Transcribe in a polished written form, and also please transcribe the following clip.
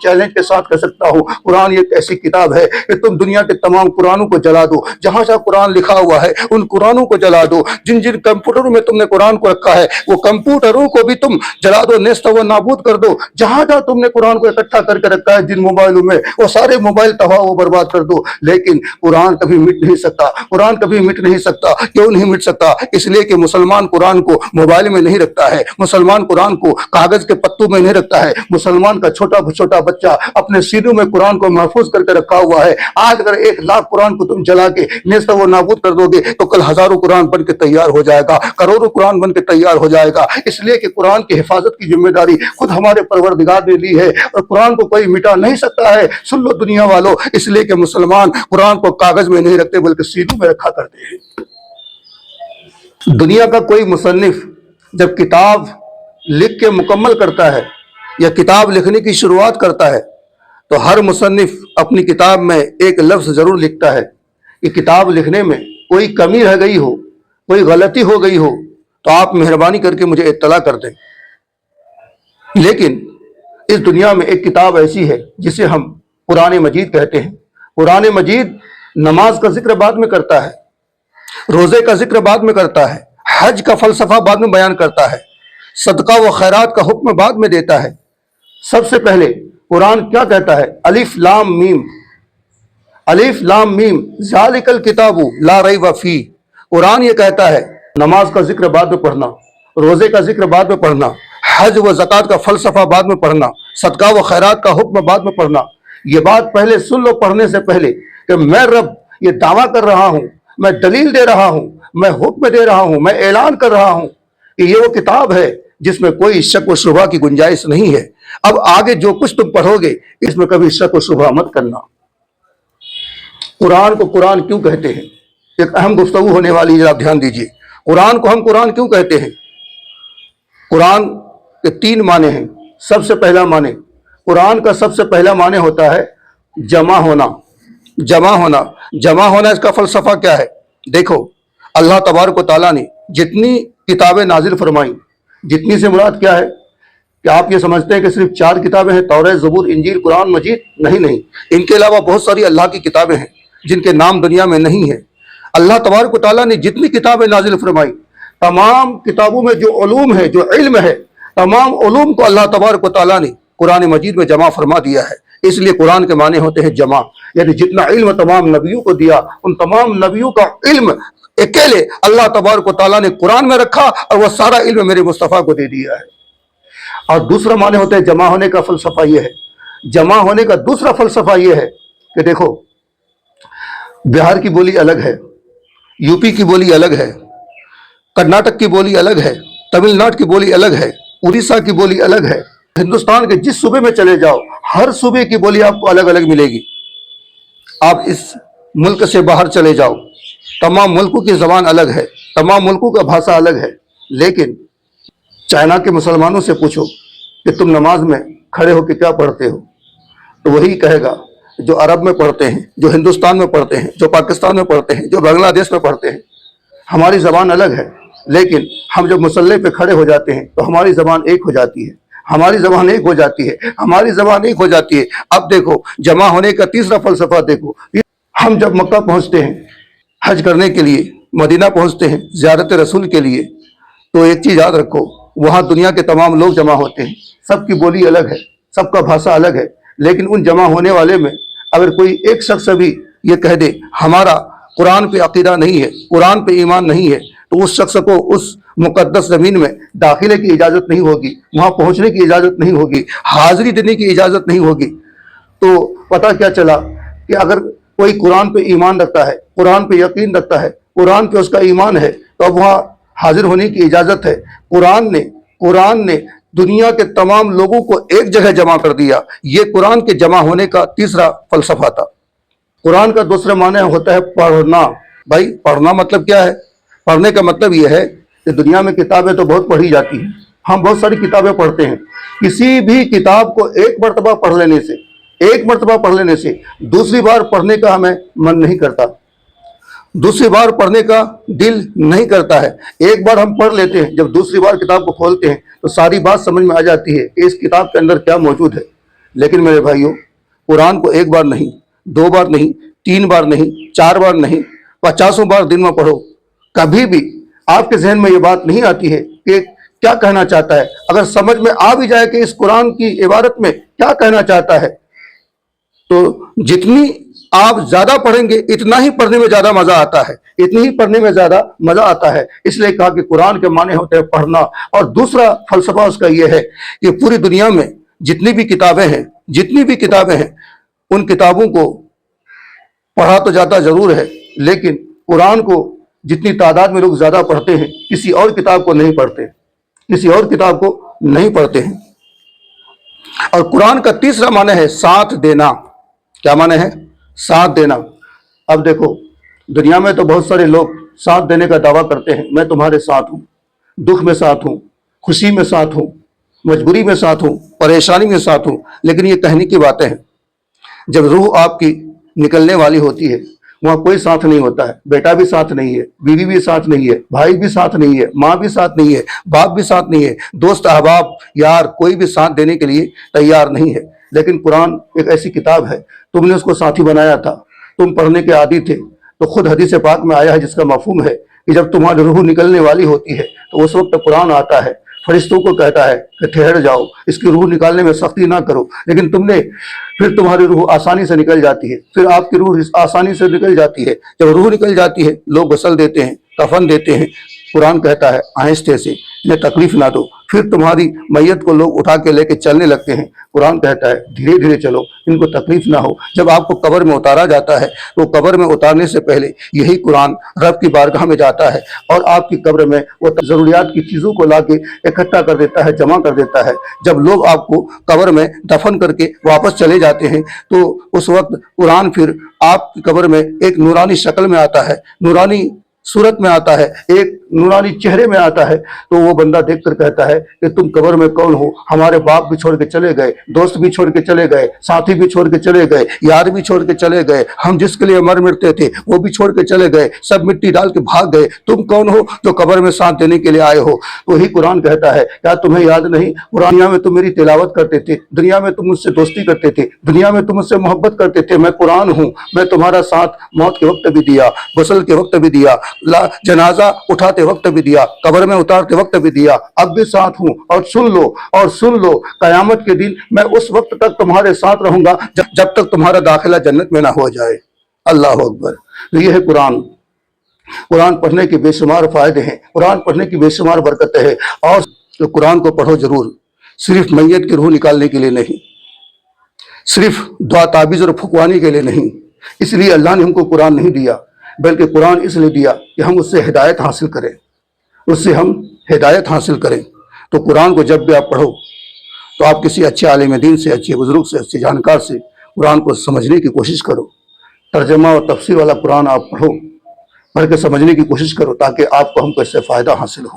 Challenge کے ساتھ کہہ سکتا ہوں، قرآن ایک ایسی کتاب ہے کہ تم دنیا کے تمام قرآنوں کو جلا دو، جہاں جہاں قرآن لکھا ہوا ہے ان قرآنوں کو جلا دو، جن جن کمپیوٹروں میں تم نے قرآن کو رکھا ہے وہ کمپیوٹروں کو بھی تم جلا دو، نیست و نابود کر دو، جہاں جہاں تم نے قرآن کو اکٹھا کر کے رکھا ہے جن موبائلوں میں وہ سارے موبائل تباہ و برباد کر دو، لیکن قرآن کبھی مٹ نہیں سکتا، قرآن کبھی مٹ نہیں سکتا۔ کیوں نہیں مٹ سکتا؟ اس لیے کہ مسلمان قرآن کو موبائل میں نہیں رکھتا ہے، مسلمان قرآن کو کاغذ کے پتوں میں نہیں رکھتا ہے، مسلمان کا چھوٹا بچہ اپنے سینوں میں قرآن کو محفوظ کر کے رکھا ہوا ہے۔ آج اگر 1,00,000 قرآن کو تم جلا کے نیست و نابود کر دو گے تو کل ہزاروں قرآن بن کے تیار ہو جائے گا، کروڑوں قرآن بن کے تیار ہو جائے گا۔ اس لیے کہ قرآن کی حفاظت کی ذمہ داری خود ہمارے پروردگار نے لی ہے، اور قرآن کو کوئی مٹا نہیں سکتا ہے۔ سن لو دنیا والو، اس لیے کہ مسلمان قرآن کو کاغذ میں نہیں رکھتے بلکہ سینوں میں رکھا کرتے ہیں۔ دنیا کا کوئی مصنف جب کتاب لکھ کے مکمل کرتا ہے یا کتاب لکھنے کی شروعات کرتا ہے تو ہر مصنف اپنی کتاب میں ایک لفظ ضرور لکھتا ہے کہ کتاب لکھنے میں کوئی کمی رہ گئی ہو، کوئی غلطی ہو گئی ہو تو آپ مہربانی کر کے مجھے اطلاع کر دیں۔ لیکن اس دنیا میں ایک کتاب ایسی ہے جسے ہم قرآن مجید کہتے ہیں۔ قرآن مجید نماز کا ذکر بعد میں کرتا ہے، روزے کا ذکر بعد میں کرتا ہے، حج کا فلسفہ بعد میں بیان کرتا ہے، صدقہ و خیرات کا حکم بعد میں دیتا ہے۔ سب سے پہلے قرآن کیا کہتا ہے؟ الف لام میم، الف لام میم ذالک الکتاب لا ریب فیہ۔ قرآن یہ کہتا ہے نماز کا ذکر بعد میں پڑھنا، روزے کا ذکر بعد میں پڑھنا، حج و زکوٰۃ کا فلسفہ بعد میں پڑھنا، صدقہ و خیرات کا حکم بعد میں پڑھنا۔ یہ بات پہلے سن لو پڑھنے سے پہلے کہ میں رب یہ دعویٰ کر رہا ہوں، میں دلیل دے رہا ہوں، میں حکم دے رہا ہوں، میں اعلان کر رہا ہوں کہ یہ وہ کتاب ہے جس میں کوئی شک و شبہ کی گنجائش نہیں ہے۔ اب آگے جو کچھ تم پڑھو گے اس میں کبھی شک و شبہ مت کرنا۔ قرآن کو قرآن کیوں کہتے ہیں؟ ایک اہم گفتگو ہونے والی ہے، آپ دھیان دیجیے۔ قرآن کو ہم قرآن کیوں کہتے ہیں؟ قرآن کے 3 معنی ہیں۔ سب سے پہلا معنی، قرآن کا سب سے پہلا معنی ہوتا ہے جمع ہونا۔ جمع ہونا، جمع ہونا اس کا فلسفہ کیا ہے؟ دیکھو، اللہ تبارک و تعالیٰ نے جتنی کتابیں نازل فرمائیں، جتنی سے مراد کیا ہے؟ کہ آپ یہ سمجھتے ہیں کہ صرف 4 کتابیں ہیں، توریت، زبور، انجیل، قرآن مجید؟ نہیں، ان کے علاوہ بہت ساری اللہ کی کتابیں ہیں جن کے نام دنیا میں نہیں ہیں۔ اللہ تبارک و تعالیٰ نے جتنی کتابیں نازل فرمائی، تمام کتابوں میں جو علوم ہے، جو علم ہے، تمام علوم کو اللہ تبارک و تعالیٰ نے قرآن مجید میں جمع فرما دیا ہے۔ اس لیے قرآن کے معنی ہوتے ہیں جمع، یعنی جتنا علم تمام نبیوں کو دیا، ان تمام نبیوں کا علم اکیلے اللہ تبارک و تعالیٰ نے قرآن میں رکھا اور وہ سارا علم میرے مصطفیٰ کو دے دیا ہے۔ اور دوسرا معنی ہوتا ہے جمع ہونے کا فلسفہ یہ ہے، جمع ہونے کا دوسرا فلسفہ یہ ہے کہ دیکھو، بہار کی بولی الگ ہے، یو پی کی بولی الگ ہے، کرناٹک کی بولی الگ ہے، تمل ناڈو کی بولی الگ ہے، اڑیسہ کی بولی الگ ہے۔ ہندوستان کے جس صوبے میں چلے جاؤ ہر صوبے کی بولی آپ کو الگ الگ ملے گی۔ آپ اس ملک سے باہر چلے جاؤ، تمام ملکوں کی زبان الگ ہے، تمام ملکوں کا بھاشا الگ ہے۔ لیکن چائنا کے مسلمانوں سے پوچھو کہ تم نماز میں کھڑے ہو کے کیا پڑھتے ہو، تو وہی کہے گا جو عرب میں پڑھتے ہیں، جو ہندوستان میں پڑھتے ہیں، جو پاکستان میں پڑھتے ہیں، جو بنگلہ دیش میں پڑھتے ہیں۔ ہماری زبان الگ ہے، لیکن ہم جب مصلی پہ کھڑے ہو جاتے ہیں تو ہماری زبان ایک ہو جاتی ہے، ہماری زبان ایک ہو جاتی ہے، ہماری زبان ایک ہو جاتی ہے۔ اب دیکھو جمع ہونے کا تیسرا فلسفہ دیکھو، ہم جب مکہ پہنچتے ہیں حج کرنے کے لیے، مدینہ پہنچتے ہیں زیارت رسول کے لیے، تو ایک چیز یاد رکھو، وہاں دنیا کے تمام لوگ جمع ہوتے ہیں، سب کی بولی الگ ہے، سب کا بھاشا الگ ہے، لیکن ان جمع ہونے والے میں اگر کوئی ایک شخص بھی یہ کہہ دے ہمارا قرآن پہ عقیدہ نہیں ہے، قرآن پہ ایمان نہیں ہے، تو اس شخص کو اس مقدس زمین میں داخلے کی اجازت نہیں ہوگی، وہاں پہنچنے کی اجازت نہیں ہوگی، حاضری دینے کی اجازت نہیں ہوگی۔ تو پتہ کیا چلا کہ اگر کوئی قرآن پہ ایمان رکھتا ہے، قرآن پہ یقین رکھتا ہے، قرآن پہ اس کا ایمان ہے، تو اب وہاں حاضر ہونے کی اجازت ہے۔ قرآن نے دنیا کے تمام لوگوں کو ایک جگہ جمع کر دیا۔ یہ قرآن کے جمع ہونے کا تیسرا فلسفہ تھا۔ قرآن کا دوسرا معنی ہوتا ہے پڑھنا۔ بھائی پڑھنا مطلب کیا ہے؟ پڑھنے کا مطلب یہ ہے کہ دنیا میں کتابیں تو بہت پڑھی جاتی ہیں، ہم بہت ساری کتابیں پڑھتے ہیں، کسی بھی کتاب کو ایک مرتبہ پڑھ لینے سے دوسری بار پڑھنے کا ہمیں من نہیں کرتا، دوسری بار پڑھنے کا دل نہیں کرتا ہے۔ ایک بار ہم پڑھ لیتے ہیں، جب دوسری بار کتاب کو کھولتے ہیں تو ساری بات سمجھ میں آ جاتی ہے کہ اس کتاب کے اندر کیا موجود ہے۔ لیکن میرے بھائیوں، قرآن کو ایک بار نہیں، دو بار نہیں، تین بار نہیں، چار بار نہیں، 50 بار دن میں پڑھو، کبھی بھی آپ کے ذہن میں یہ بات نہیں آتی ہے کہ کیا کہنا چاہتا ہے۔ اگر سمجھ میں آ بھی جائے کہ اس قرآن کی عبارت میں کیا کہنا چاہتا ہے، تو جتنی آپ زیادہ پڑھیں گے اتنا ہی پڑھنے میں زیادہ مزہ آتا ہے، اتنی ہی پڑھنے میں زیادہ مزہ آتا ہے۔ اس لیے کہا کہ قرآن کے معنی ہوتے ہیں پڑھنا۔ اور دوسرا فلسفہ اس کا یہ ہے کہ پوری دنیا میں جتنی بھی کتابیں ہیں ان کتابوں کو پڑھا تو جاتا ضرور ہے، لیکن قرآن کو جتنی تعداد میں لوگ زیادہ پڑھتے ہیں، کسی اور کتاب کو نہیں پڑھتے ہیں۔ اور قرآن کا تیسرا معنی ہے ساتھ دینا۔ کیا معنی ہے؟ ساتھ دینا۔ اب دیکھو، دنیا میں تو بہت سارے لوگ ساتھ دینے کا دعویٰ کرتے ہیں، میں تمہارے ساتھ ہوں، دکھ میں ساتھ ہوں، خوشی میں ساتھ ہوں، مجبوری میں ساتھ ہوں، پریشانی میں ساتھ ہوں، لیکن یہ کہنے کی باتیں ہیں۔ جب روح آپ کی نکلنے والی ہوتی ہے، وہاں کوئی ساتھ نہیں ہوتا ہے، بیٹا بھی ساتھ نہیں ہے، بیوی بھی ساتھ نہیں ہے، بھائی بھی ساتھ نہیں ہے، ماں بھی ساتھ نہیں ہے، باپ بھی ساتھ نہیں ہے، دوست احباب یار کوئی بھی ساتھ دینے کے لیے تیار نہیں ہے۔ لیکن قرآن ایک ایسی کتاب ہے، تم نے اس کو ساتھی بنایا تھا، تم پڑھنے کے عادی تھے، تو خود حدیث پاک میں آیا ہے جس کا مفہوم ہے کہ جب تمہاری روح نکلنے والی ہوتی ہے تو اس وقت قرآن آتا ہے، فرشتوں کو کہتا ہے کہ ٹھہر جاؤ، اس کی روح نکالنے میں سختی نہ کرو، لیکن پھر تمہاری روح آسانی سے نکل جاتی ہے، پھر آپ کی روح آسانی سے نکل جاتی ہے۔ جب روح نکل جاتی ہے لوگ غسل دیتے ہیں، کفن دیتے ہیں، قرآن کہتا ہے آہستہ سے، انہیں تکلیف نہ دو۔ پھر تمہاری میت کو لوگ اٹھا کے لے کے چلنے لگتے ہیں، قرآن کہتا ہے دھیرے دھیرے چلو، ان کو تکلیف نہ ہو۔ جب آپ کو قبر میں اتارا جاتا ہے تو قبر میں اتارنے سے پہلے یہی قرآن رب کی بارگاہ میں جاتا ہے اور آپ کی قبر میں وہ ضروریات کی چیزوں کو لا کے اکٹھا کر دیتا ہے، جمع کر دیتا ہے۔ جب لوگ آپ کو قبر میں دفن کر کے واپس چلے جاتے ہیں تو اس وقت قرآن پھر آپ کی قبر میں ایک نورانی شکل میں آتا ہے، نورانی صورت میں آتا ہے، ایک نورانی چہرے میں آتا ہے، تو وہ بندہ دیکھ کر کہتا ہے کہ تم قبر میں کون ہو؟ ہمارے باپ بھی چھوڑ کے چلے گئے، دوست بھی چھوڑ کے چلے گئے، ساتھی بھی چھوڑ کے چلے گئے، یار بھی چھوڑ کے چلے گئے، ہم جس کے لیے مرتے تھے وہ بھی چھوڑ کے چلے گئے، سب مٹی ڈال کے بھاگ گئے، تم کون ہو جو قبر میں ساتھ دینے کے لیے آئے ہو؟ وہی قرآن کہتا ہے کیا تمہیں یاد نہیں؟ دنیا میں تم میری تلاوت کرتے تھے، دنیا میں تم مجھ سے دوستی کرتے تھے، دنیا میں تم مجھ سے محبت کرتے تھے، میں قرآن ہوں، میں تمہارا ساتھ موت کے وقت بھی دیا، غسل کے وقت بھی دیا، جنازہ اٹھاتے وقت بھی دیا، قبر میں اتارتے وقت بھی دیا، اب بھی ساتھ ہوں۔ اور سن لو قیامت کے دن میں اس وقت تک تمہارے ساتھ رہوں گا جب تک تمہارا داخلہ جنت میں نہ ہو جائے۔ اللہ اکبر۔ یہ ہے قرآن پڑھنے کے بے شمار فائدے ہیں، قرآن پڑھنے کی بے شمار برکتیں ہیں، اور قرآن کو پڑھو ضرور، صرف میت کی روح نکالنے کے لیے نہیں، صرف دعا تعویذ اور پھکوانے کے لیے نہیں۔ اس لیے اللہ نے ہم کو قرآن نہیں دیا، بلکہ قرآن اس لیے دیا کہ ہم اس سے ہدایت حاصل کریں۔ تو قرآن کو جب بھی آپ پڑھو تو آپ کسی اچھے عالم دین سے، اچھے بزرگ سے، اچھے جانکار سے قرآن کو سمجھنے کی کوشش کرو۔ ترجمہ اور تفسیر والا قرآن آپ پڑھ کے سمجھنے کی کوشش کرو، تاکہ آپ کو ہم کو اس سے فائدہ حاصل ہو۔